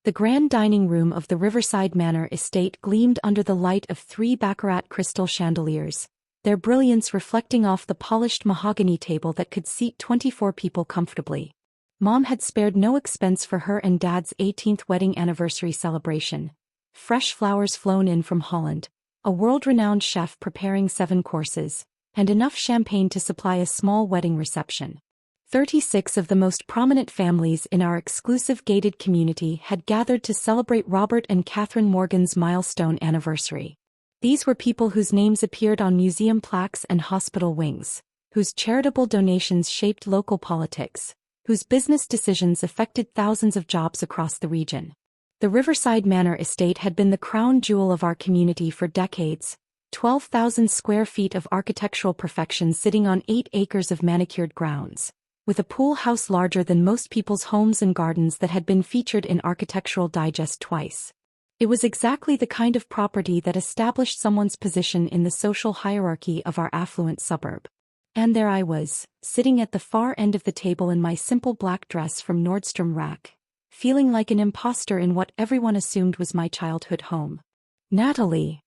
The grand dining room of the Riverside Manor estate gleamed under the light of 3 Baccarat crystal chandeliers, their brilliance reflecting off the polished mahogany table that could seat 24 people comfortably. Mom had spared no expense for her and Dad's 18th wedding anniversary celebration. Fresh flowers flown in from Holland, a world-renowned chef preparing 7 courses, and enough champagne to supply a small wedding reception. 36 of the most prominent families in our exclusive gated community had gathered to celebrate Robert and Catherine Morgan's milestone anniversary. These were people whose names appeared on museum plaques and hospital wings, whose charitable donations shaped local politics, whose business decisions affected thousands of jobs across the region. The Riverside Manor estate had been the crown jewel of our community for decades, 12,000 square feet of architectural perfection sitting on 8 acres of manicured grounds, with a pool house larger than most people's homes and gardens that had been featured in Architectural Digest twice. It was exactly the kind of property that established someone's position in the social hierarchy of our affluent suburb. And there I was, sitting at the far end of the table in my simple black dress from Nordstrom Rack, feeling like an imposter in what everyone assumed was my childhood home. Natalie.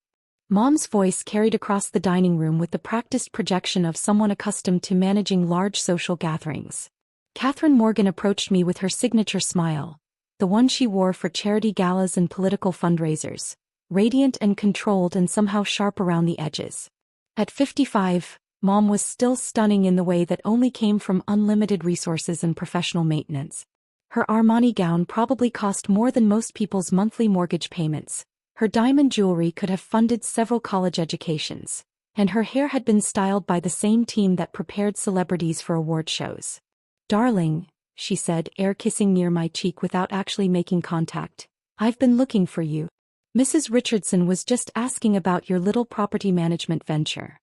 Mom's voice carried across the dining room with the practiced projection of someone accustomed to managing large social gatherings. Catherine Morgan approached me with her signature smile, the one she wore for charity galas and political fundraisers, radiant and controlled and somehow sharp around the edges. At 55, Mom was still stunning in the way that only came from unlimited resources and professional maintenance. Her Armani gown probably cost more than most people's monthly mortgage payments. Her diamond jewelry could have funded several college educations, and her hair had been styled by the same team that prepared celebrities for award shows. "Darling," she said, air-kissing near my cheek without actually making contact, "I've been looking for you. Mrs. Richardson was just asking about your little property management venture."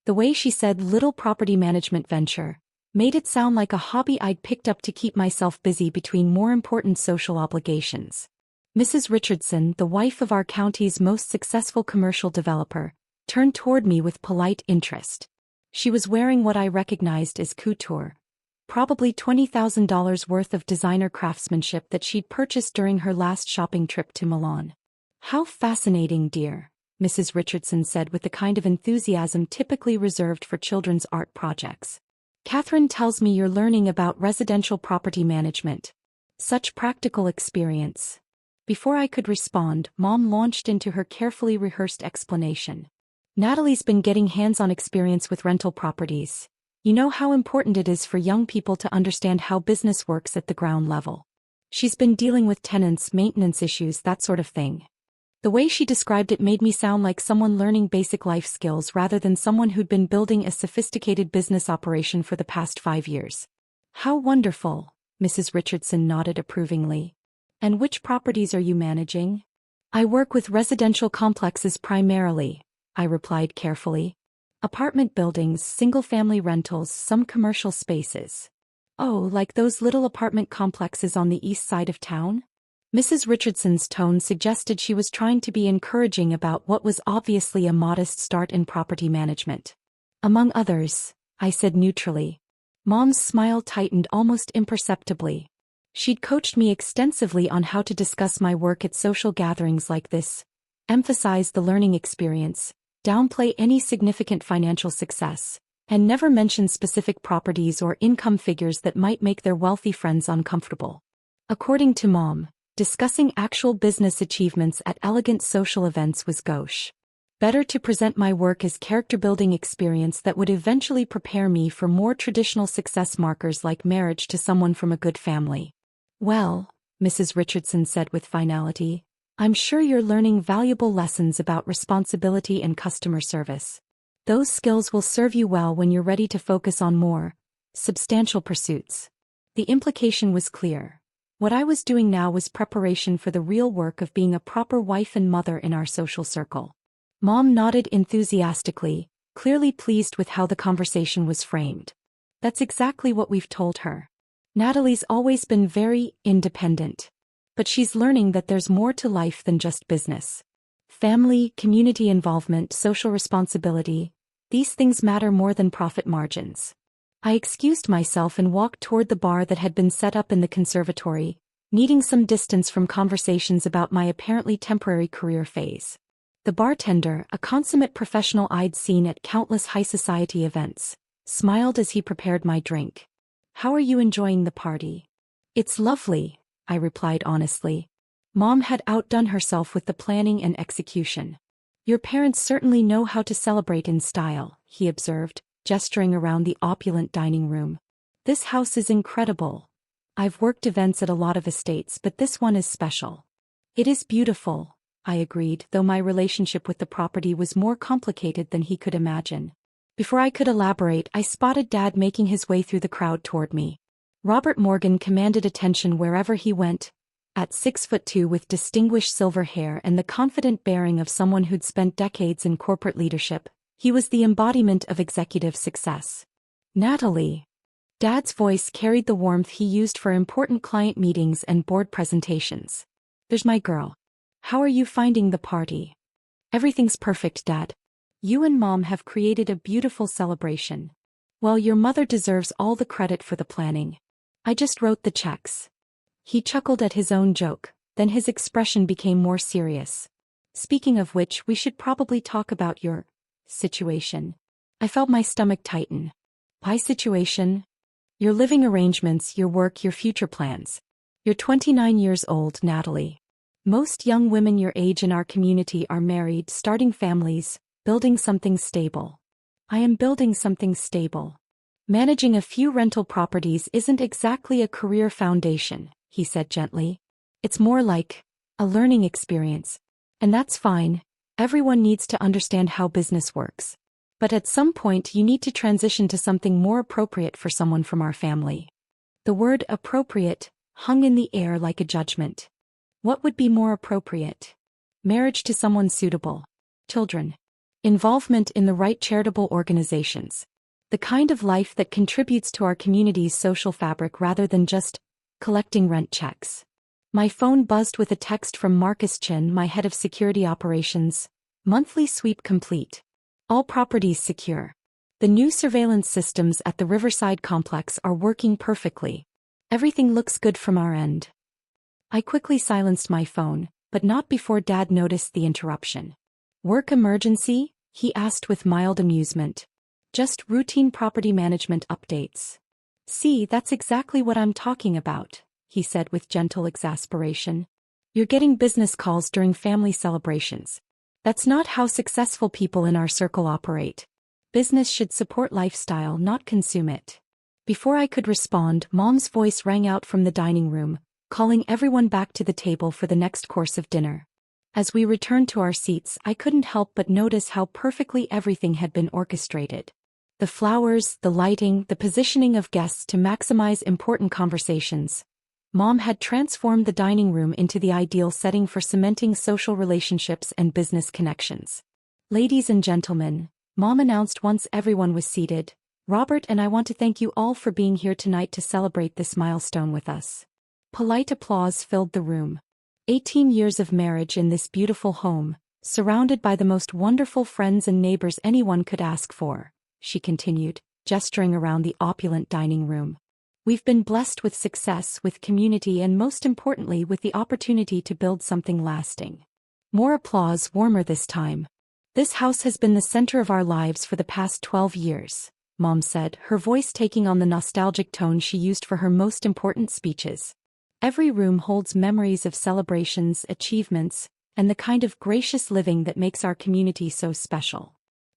The way she said "little property management venture" made it sound like a hobby I'd picked up to keep myself busy between more important social obligations. Mrs. Richardson, the wife of our county's most successful commercial developer, turned toward me with polite interest. She was wearing what I recognized as couture, probably $20,000 worth of designer craftsmanship that she'd purchased during her last shopping trip to Milan. "How fascinating, dear," Mrs. Richardson said with the kind of enthusiasm typically reserved for children's art projects. "Catherine tells me you're learning about residential property management. Such practical experience." Before I could respond, Mom launched into her carefully rehearsed explanation. "Natalie's been getting hands-on experience with rental properties. You know how important it is for young people to understand how business works at the ground level. She's been dealing with tenants, maintenance issues, that sort of thing." The way she described it made me sound like someone learning basic life skills rather than someone who'd been building a sophisticated business operation for the past 5 years. "How wonderful," Mrs. Richardson nodded approvingly. "And which properties are you managing?" "I work with residential complexes primarily," I replied carefully. "Apartment buildings, single-family rentals, some commercial spaces." "Oh, like those little apartment complexes on the east side of town?" Mrs. Richardson's tone suggested she was trying to be encouraging about what was obviously a modest start in property management. "Among others," I said neutrally. Mom's smile tightened almost imperceptibly. She'd coached me extensively on how to discuss my work at social gatherings like this, emphasize the learning experience, downplay any significant financial success, and never mention specific properties or income figures that might make their wealthy friends uncomfortable. According to Mom, discussing actual business achievements at elegant social events was gauche. Better to present my work as character-building experience that would eventually prepare me for more traditional success markers like marriage to someone from a good family. "Well," Mrs. Richardson said with finality, "I'm sure you're learning valuable lessons about responsibility and customer service. Those skills will serve you well when you're ready to focus on more substantial pursuits." The implication was clear. What I was doing now was preparation for the real work of being a proper wife and mother in our social circle. Mom nodded enthusiastically, clearly pleased with how the conversation was framed. "That's exactly what we've told her. Natalie's always been very independent. But she's learning that there's more to life than just business. Family, community involvement, social responsibility, these things matter more than profit margins." I excused myself and walked toward the bar that had been set up in the conservatory, needing some distance from conversations about my apparently temporary career phase. The bartender, a consummate professional I'd seen at countless high society events, smiled as he prepared my drink. "How are you enjoying the party?" "It's lovely," I replied honestly. Mom had outdone herself with the planning and execution. "Your parents certainly know how to celebrate in style," he observed, gesturing around the opulent dining room. "This house is incredible. I've worked events at a lot of estates, but this one is special." "It is beautiful," I agreed, though my relationship with the property was more complicated than he could imagine. Before I could elaborate, I spotted Dad making his way through the crowd toward me. Robert Morgan commanded attention wherever he went. At 6'2" with distinguished silver hair and the confident bearing of someone who'd spent decades in corporate leadership, he was the embodiment of executive success. "Natalie." Dad's voice carried the warmth he used for important client meetings and board presentations. "There's my girl. How are you finding the party?" "Everything's perfect, Dad. You and Mom have created a beautiful celebration. Well, your mother deserves all the credit for the planning. I just wrote the checks." He chuckled at his own joke, then his expression became more serious. "Speaking of which, we should probably talk about your situation." I felt my stomach tighten. "My situation?" "Your living arrangements, your work, your future plans. You're 29 years old, Natalie. Most young women your age in our community are married, starting families, building something stable. I am building something stable. Managing a few rental properties isn't exactly a career foundation," he said gently. "It's more like a learning experience. And that's fine. Everyone needs to understand how business works. But at some point you need to transition to something more appropriate for someone from our family." The word appropriate hung in the air like a judgment. What would be more appropriate? Marriage to someone suitable. Children. Involvement in the right charitable organizations. The kind of life that contributes to our community's social fabric rather than just collecting rent checks. My phone buzzed with a text from Marcus Chin, my head of security operations. "Monthly sweep complete. All properties secure. The new surveillance systems at the Riverside complex are working perfectly. Everything looks good from our end." I quickly silenced my phone, but not before Dad noticed the interruption. "Work emergency?" he asked with mild amusement. "Just routine property management updates." "See, that's exactly what I'm talking about," he said with gentle exasperation. "You're getting business calls during family celebrations. That's not how successful people in our circle operate. Business should support lifestyle, not consume it." Before I could respond, Mom's voice rang out from the dining room, calling everyone back to the table for the next course of dinner. As we returned to our seats, I couldn't help but notice how perfectly everything had been orchestrated. The flowers, the lighting, the positioning of guests to maximize important conversations. Mom had transformed the dining room into the ideal setting for cementing social relationships and business connections. "Ladies and gentlemen," Mom announced once everyone was seated, "Robert and I want to thank you all for being here tonight to celebrate this milestone with us." Polite applause filled the room. 18 years of marriage in this beautiful home, surrounded by the most wonderful friends and neighbors anyone could ask for, she continued, gesturing around the opulent dining room. "We've been blessed with success, with community, and most importantly with the opportunity to build something lasting." More applause, warmer this time. "This house has been the center of our lives for the past 12 years, Mom said, her voice taking on the nostalgic tone she used for her most important speeches. "Every room holds memories of celebrations, achievements, and the kind of gracious living that makes our community so special."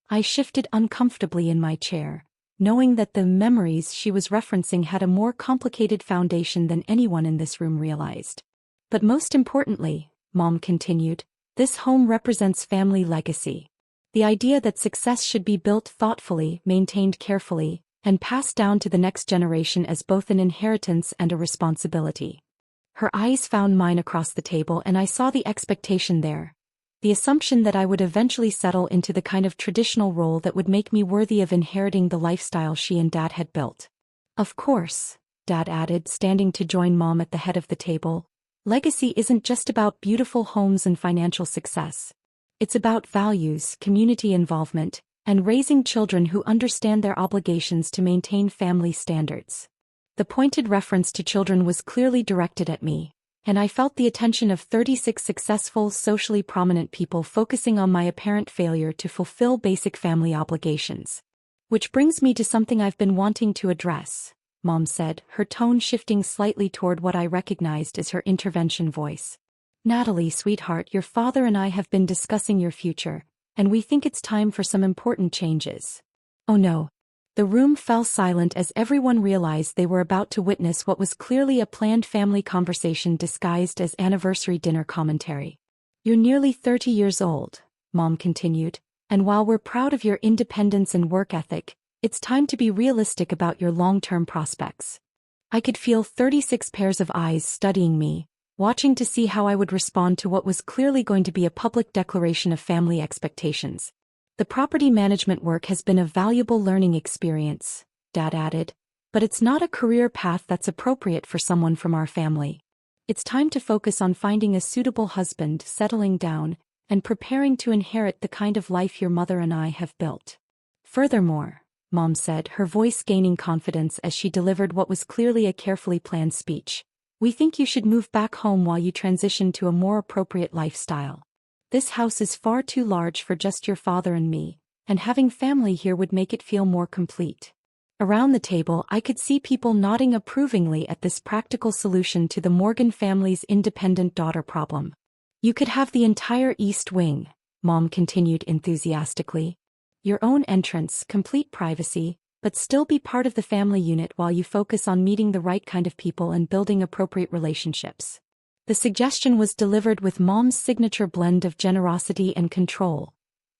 I shifted uncomfortably in my chair, knowing that the memories she was referencing had a more complicated foundation than anyone in this room realized. "But most importantly," Mom continued, "this home represents family legacy. The idea that success should be built thoughtfully, maintained carefully, and passed down to the next generation as both an inheritance and a responsibility." Her eyes found mine across the table, and I saw the expectation there. The assumption that I would eventually settle into the kind of traditional role that would make me worthy of inheriting the lifestyle she and Dad had built. "Of course," Dad added, standing to join Mom at the head of the table, "legacy isn't just about beautiful homes and financial success. It's about values, community involvement, and raising children who understand their obligations to maintain family standards." The pointed reference to children was clearly directed at me, and I felt the attention of 36 successful, socially prominent people focusing on my apparent failure to fulfill basic family obligations. Which brings me to something I've been wanting to address, Mom said, her tone shifting slightly toward what I recognized as her intervention voice. Natalie, sweetheart, your father and I have been discussing your future, and we think it's time for some important changes. Oh no. The room fell silent as everyone realized they were about to witness what was clearly a planned family conversation disguised as anniversary dinner commentary. You're nearly 30 years old, Mom continued, and while we're proud of your independence and work ethic, it's time to be realistic about your long-term prospects. I could feel 36 pairs of eyes studying me, watching to see how I would respond to what was clearly going to be a public declaration of family expectations. The property management work has been a valuable learning experience, Dad added, but it's not a career path that's appropriate for someone from our family. It's time to focus on finding a suitable husband, settling down, and preparing to inherit the kind of life your mother and I have built. Furthermore, Mom said, her voice gaining confidence as she delivered what was clearly a carefully planned speech, we think you should move back home while you transition to a more appropriate lifestyle. This house is far too large for just your father and me, and having family here would make it feel more complete. Around the table I could see people nodding approvingly at this practical solution to the Morgan family's independent daughter problem. You could have the entire East Wing, Mom continued enthusiastically. Your own entrance, complete privacy, but still be part of the family unit while you focus on meeting the right kind of people and building appropriate relationships. The suggestion was delivered with Mom's signature blend of generosity and control,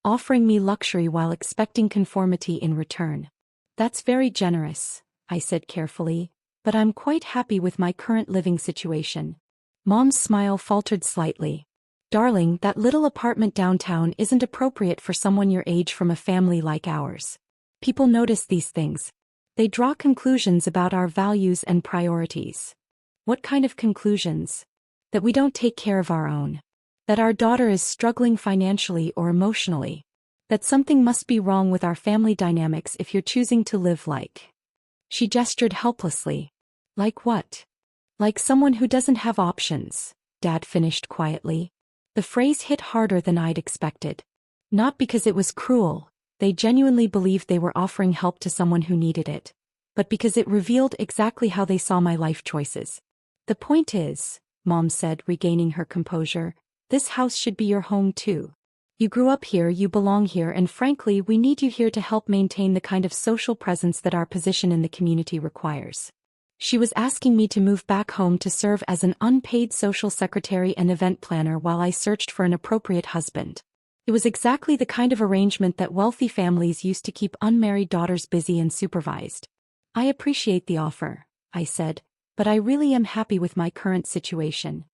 offering me luxury while expecting conformity in return. That's very generous, I said carefully, but I'm quite happy with my current living situation. Mom's smile faltered slightly. Darling, that little apartment downtown isn't appropriate for someone your age from a family like ours. People notice these things. They draw conclusions about our values and priorities. What kind of conclusions? That we don't take care of our own. That our daughter is struggling financially or emotionally. That something must be wrong with our family dynamics if you're choosing to live like. She gestured helplessly. Like what? Like someone who doesn't have options, Dad finished quietly. The phrase hit harder than I'd expected. Not because it was cruel, they genuinely believed they were offering help to someone who needed it, but because it revealed exactly how they saw my life choices. The point is, Mom said, regaining her composure, this house should be your home too. You grew up here, you belong here, and frankly, we need you here to help maintain the kind of social presence that our position in the community requires. She was asking me to move back home to serve as an unpaid social secretary and event planner while I searched for an appropriate husband. It was exactly the kind of arrangement that wealthy families used to keep unmarried daughters busy and supervised. I appreciate the offer, I said, but I really am happy with my current situation.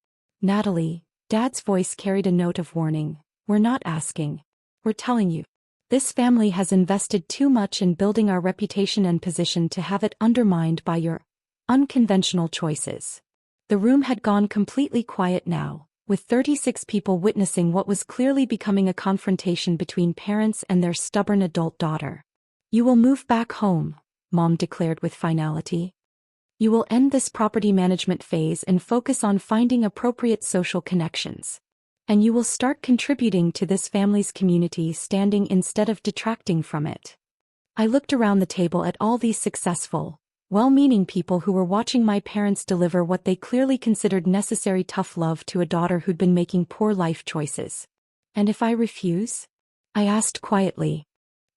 Natalie, Dad's voice carried a note of warning, we're not asking. We're telling you. This family has invested too much in building our reputation and position to have it undermined by your unconventional choices. The room had gone completely quiet now, with 36 people witnessing what was clearly becoming a confrontation between parents and their stubborn adult daughter. You will move back home, Mom declared with finality. You will end this property management phase and focus on finding appropriate social connections. And you will start contributing to this family's community, standing instead of detracting from it. I looked around the table at all these successful, well-meaning people who were watching my parents deliver what they clearly considered necessary tough love to a daughter who'd been making poor life choices. And if I refuse? I asked quietly.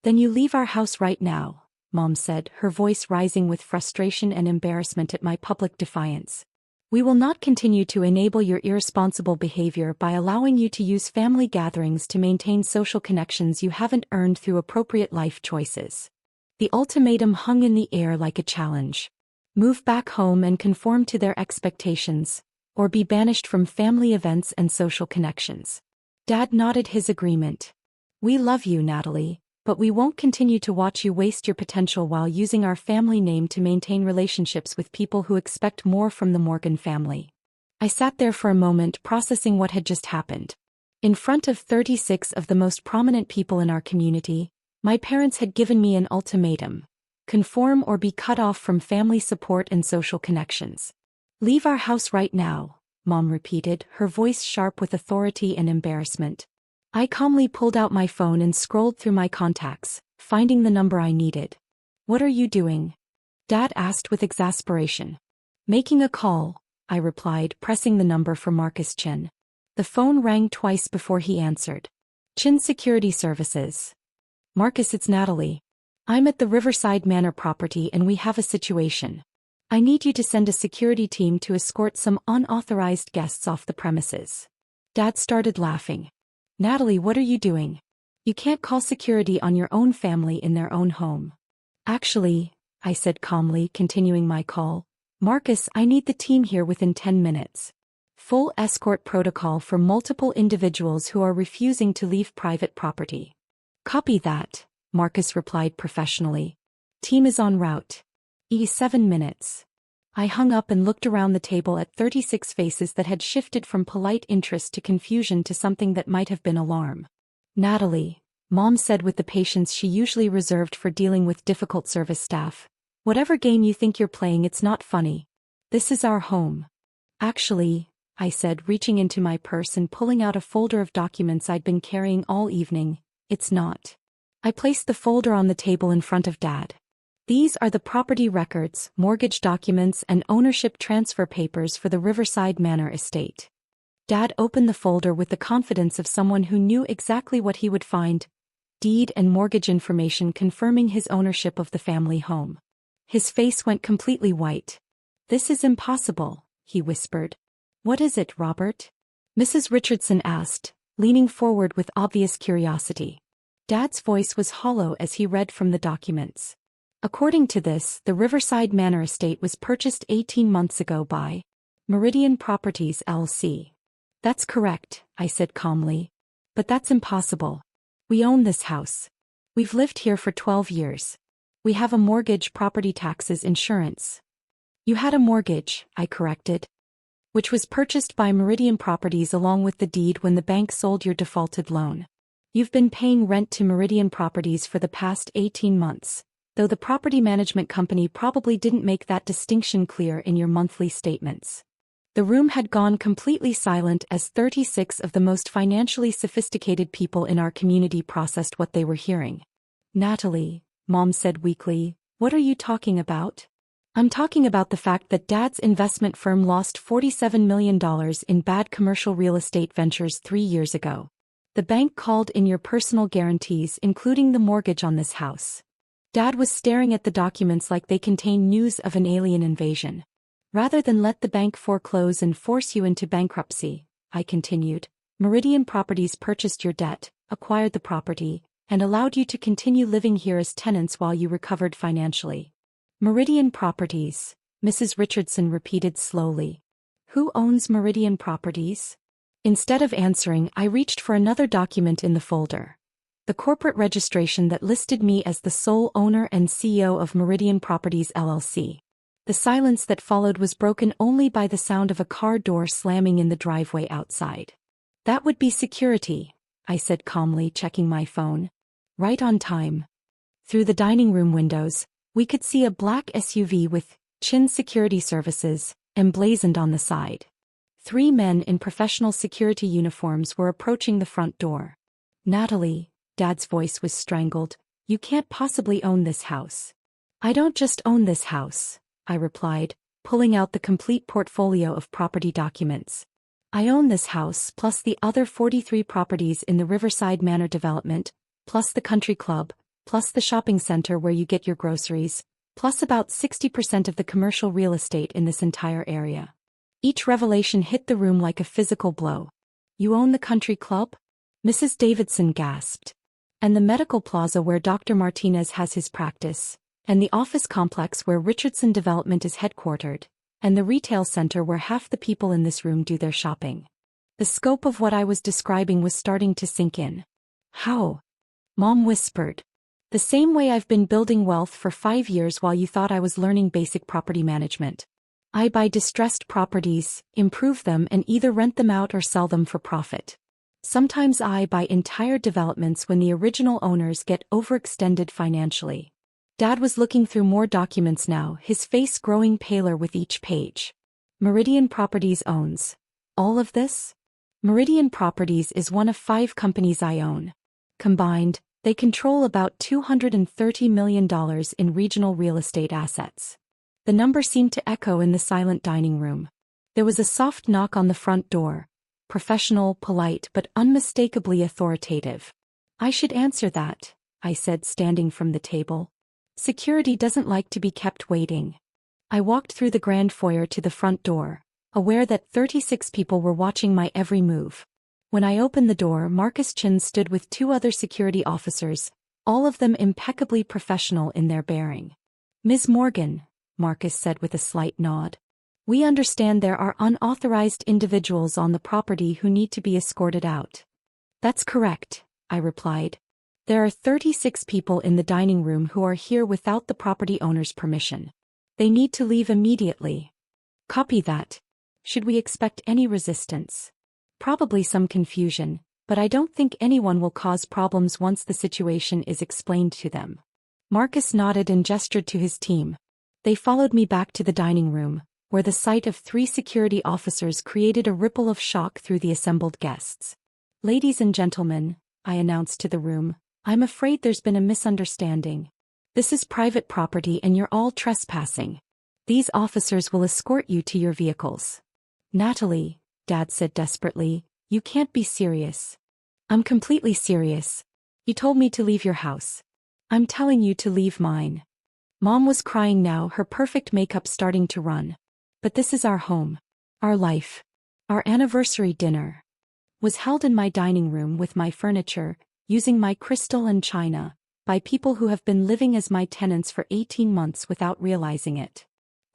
Then you leave our house right now, Mom said, her voice rising with frustration and embarrassment at my public defiance. We will not continue to enable your irresponsible behavior by allowing you to use family gatherings to maintain social connections you haven't earned through appropriate life choices. The ultimatum hung in the air like a challenge. Move back home and conform to their expectations, or be banished from family events and social connections. Dad nodded his agreement. We love you, Natalie, but we won't continue to watch you waste your potential while using our family name to maintain relationships with people who expect more from the Morgan family. I sat there for a moment processing what had just happened. In front of 36 of the most prominent people in our community, my parents had given me an ultimatum: conform or be cut off from family support and social connections. Leave our house right now, Mom repeated, her voice sharp with authority and embarrassment. I calmly pulled out my phone and scrolled through my contacts, finding the number I needed. What are you doing? Dad asked with exasperation. Making a call, I replied, pressing the number for Marcus Chin. The phone rang twice before he answered. Chin Security Services. Marcus, it's Natalie. I'm at the Riverside Manor property and we have a situation. I need you to send a security team to escort some unauthorized guests off the premises. Dad started laughing. Natalie, what are you doing? You can't call security on your own family in their own home. Actually, I said calmly, continuing my call. Marcus, I need the team here within 10 minutes. Full escort protocol for multiple individuals who are refusing to leave private property. Copy that, Marcus replied professionally. Team is en route. 7 minutes. I hung up and looked around the table at 36 faces that had shifted from polite interest to confusion to something that might have been alarm. Natalie, Mom said with the patience she usually reserved for dealing with difficult service staff. Whatever game you think you're playing, it's not funny. This is our home. Actually, I said, reaching into my purse and pulling out a folder of documents I'd been carrying all evening, it's not. I placed the folder on the table in front of Dad. These are the property records, mortgage documents, and ownership transfer papers for the Riverside Manor estate. Dad opened the folder with the confidence of someone who knew exactly what he would find: deed and mortgage information confirming his ownership of the family home. His face went completely white. This is impossible, he whispered. What is it, Robert? Mrs. Richardson asked, leaning forward with obvious curiosity. Dad's voice was hollow as he read from the documents. According to this, the Riverside Manor estate was purchased 18 months ago by Meridian Properties LC. That's correct, I said calmly. But that's impossible. We own this house. We've lived here for 12 years. We have a mortgage, property taxes, insurance. You had a mortgage, I corrected, which was purchased by Meridian Properties along with the deed when the bank sold your defaulted loan. You've been paying rent to Meridian Properties for the past 18 months. Though the property management company probably didn't make that distinction clear in your monthly statements. The room had gone completely silent as 36 of the most financially sophisticated people in our community processed what they were hearing. Natalie, Mom said weakly, what are you talking about? I'm talking about the fact that Dad's investment firm lost $47 million in bad commercial real estate ventures 3 years ago. The bank called in your personal guarantees, including the mortgage on this house. Dad was staring at the documents like they contained news of an alien invasion. Rather than let the bank foreclose and force you into bankruptcy, I continued, Meridian Properties purchased your debt, acquired the property, and allowed you to continue living here as tenants while you recovered financially. Meridian Properties, Mrs. Richardson repeated slowly. Who owns Meridian Properties? Instead of answering, I reached for another document in the folder. The corporate registration that listed me as the sole owner and CEO of Meridian Properties LLC. The silence that followed was broken only by the sound of a car door slamming in the driveway outside. That would be security, I said calmly, checking my phone. Right on time. Through the dining room windows, we could see a black SUV with Chin Security Services emblazoned on the side. 3 men in professional security uniforms were approaching the front door. Natalie, Dad's voice was strangled, you can't possibly own this house. I don't just own this house, I replied, pulling out the complete portfolio of property documents. I own this house plus the other 43 properties in the Riverside Manor development, plus the country club, plus the shopping center where you get your groceries, plus about 60% of the commercial real estate in this entire area. Each revelation hit the room like a physical blow. You own the country club? Mrs. Davidson gasped. And the medical plaza where Dr. Martinez has his practice, and the office complex where Richardson Development is headquartered, and the retail center where half the people in this room do their shopping. The scope of what I was describing was starting to sink in. How? Mom whispered. The same way I've been building wealth for 5 years while you thought I was learning basic property management. I buy distressed properties, improve them, and either rent them out or sell them for profit. Sometimes I buy entire developments when the original owners get overextended financially. Dad was looking through more documents now, his face growing paler with each page. Meridian Properties owns All of this? Meridian Properties is one of 5 companies I own. Combined, they control about $230 million in regional real estate assets. The number seemed to echo in the silent dining room. There was a soft knock on the front door. Professional, polite, but unmistakably authoritative. I should answer that, I said, standing from the table. Security doesn't like to be kept waiting. I walked through the grand foyer to the front door, aware that 36 people were watching my every move. When I opened the door, Marcus Chin stood with 2 other security officers, all of them impeccably professional in their bearing. "Ms. Morgan," Marcus said with a slight nod. "We understand there are unauthorized individuals on the property who need to be escorted out." "That's correct," I replied. "There are 36 people in the dining room who are here without the property owner's permission. They need to leave immediately." "Copy that. Should we expect any resistance?" "Probably some confusion, but I don't think anyone will cause problems once the situation is explained to them." Marcus nodded and gestured to his team. They followed me back to the dining room, where the sight of 3 security officers created a ripple of shock through the assembled guests. "Ladies and gentlemen," I announced to the room, "I'm afraid there's been a misunderstanding. This is private property and you're all trespassing. These officers will escort you to your vehicles." "Natalie," Dad said desperately, "you can't be serious." "I'm completely serious. You told me to leave your house. I'm telling you to leave mine." Mom was crying now, her perfect makeup starting to run. "But this is our home. Our life. Our anniversary dinner was held in my dining room with my furniture, using my crystal and china, by people who have been living as my tenants for 18 months without realizing it."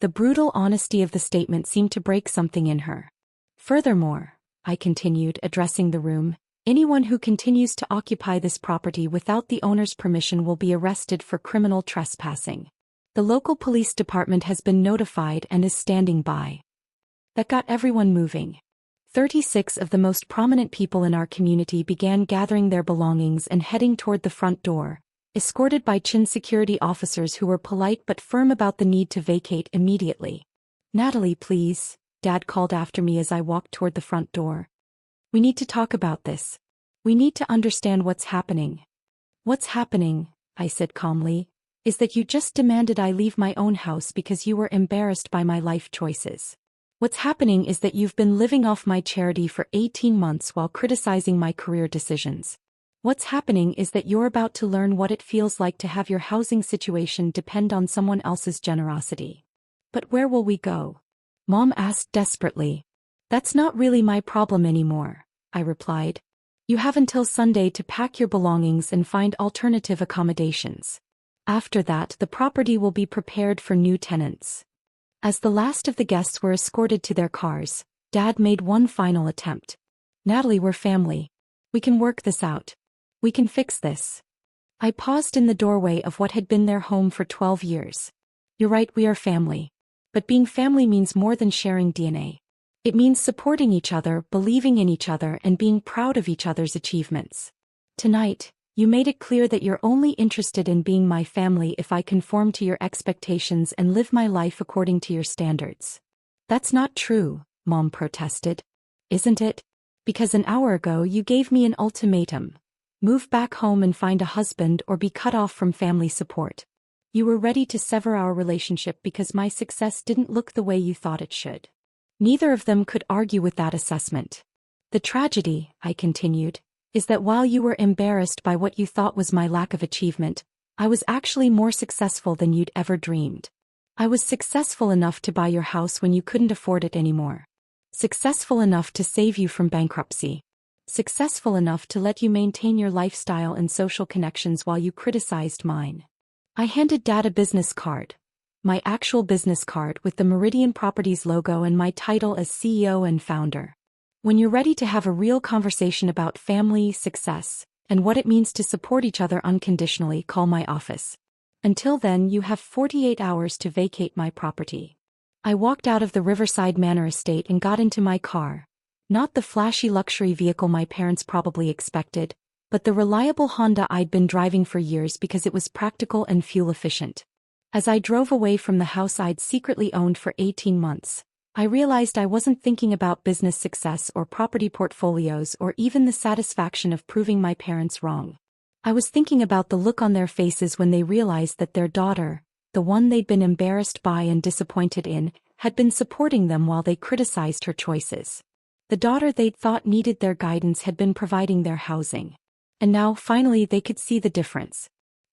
The brutal honesty of the statement seemed to break something in her. "Furthermore," I continued, addressing the room, "anyone who continues to occupy this property without the owner's permission will be arrested for criminal trespassing. The local police department has been notified and is standing by." That got everyone moving. 36 of the most prominent people in our community began gathering their belongings and heading toward the front door, escorted by Chin security officers who were polite but firm about the need to vacate immediately. "Natalie, please," Dad called after me as I walked toward the front door. "We need to talk about this. We need to understand what's happening." "What's happening," I said calmly, "is that you just demanded I leave my own house because you were embarrassed by my life choices. What's happening is that you've been living off my charity for 18 months while criticizing my career decisions. What's happening is that you're about to learn what it feels like to have your housing situation depend on someone else's generosity." "But where will we go?" Mom asked desperately. "That's not really my problem anymore," I replied. "You have until Sunday to pack your belongings and find alternative accommodations. After that, the property will be prepared for new tenants." As the last of the guests were escorted to their cars, Dad made one final attempt. "Natalie, we're family. We can work this out. We can fix this." I paused in the doorway of what had been their home for 12 years. "You're right, we are family. But being family means more than sharing DNA. It means supporting each other, believing in each other, and being proud of each other's achievements. Tonight, you made it clear that you're only interested in being my family if I conform to your expectations and live my life according to your standards." "That's not true," Mom protested. "Isn't it? Because an hour ago you gave me an ultimatum. Move back home and find a husband or be cut off from family support. You were ready to sever our relationship because my success didn't look the way you thought it should." Neither of them could argue with that assessment. "The tragedy," I continued, "is that while you were embarrassed by what you thought was my lack of achievement, I was actually more successful than you'd ever dreamed. I was successful enough to buy your house when you couldn't afford it anymore. Successful enough to save you from bankruptcy. Successful enough to let you maintain your lifestyle and social connections while you criticized mine." I handed Dad a business card. My actual business card with the Meridian Properties logo and my title as CEO and founder. "When you're ready to have a real conversation about family, success, and what it means to support each other unconditionally, call my office. Until then, you have 48 hours to vacate my property." I walked out of the Riverside Manor estate and got into my car. Not the flashy luxury vehicle my parents probably expected, but the reliable Honda I'd been driving for years because it was practical and fuel efficient. As I drove away from the house I'd secretly owned for 18 months, I realized I wasn't thinking about business success or property portfolios or even the satisfaction of proving my parents wrong. I was thinking about the look on their faces when they realized that their daughter, the one they'd been embarrassed by and disappointed in, had been supporting them while they criticized her choices. The daughter they'd thought needed their guidance had been providing their housing. And now, finally, they could see the difference.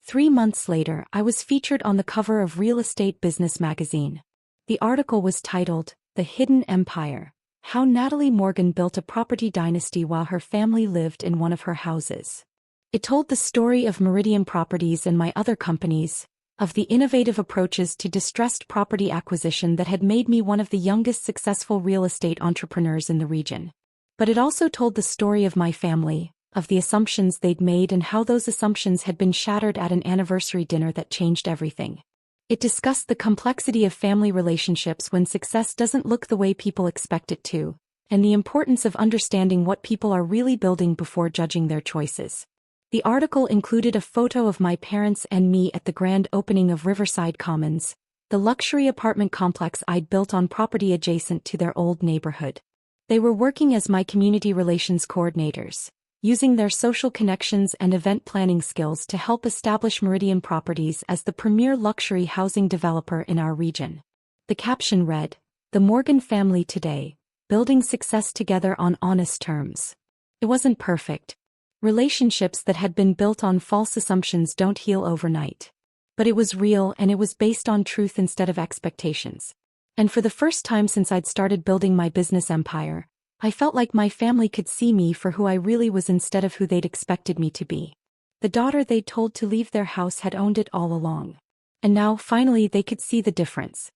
3 months later, I was featured on the cover of Real Estate Business magazine. The article was titled, "The Hidden Empire: How Natalie Morgan Built a Property Dynasty While Her Family Lived in One of Her Houses." It told the story of Meridian Properties and my other companies, of the innovative approaches to distressed property acquisition that had made me one of the youngest successful real estate entrepreneurs in the region. But it also told the story of my family, of the assumptions they'd made and how those assumptions had been shattered at an anniversary dinner that changed everything. It discussed the complexity of family relationships when success doesn't look the way people expect it to, and the importance of understanding what people are really building before judging their choices. The article included a photo of my parents and me at the grand opening of Riverside Commons, the luxury apartment complex I'd built on property adjacent to their old neighborhood. They were working as my community relations coordinators, using their social connections and event planning skills to help establish Meridian Properties as the premier luxury housing developer in our region. The caption read, "The Morgan Family Today, Building Success Together on Honest Terms." It wasn't perfect. Relationships that had been built on false assumptions don't heal overnight. But it was real, and it was based on truth instead of expectations. And for the first time since I'd started building my business empire, I felt like my family could see me for who I really was instead of who they'd expected me to be. The daughter they'd told to leave their house had owned it all along. And now, finally, they could see the difference.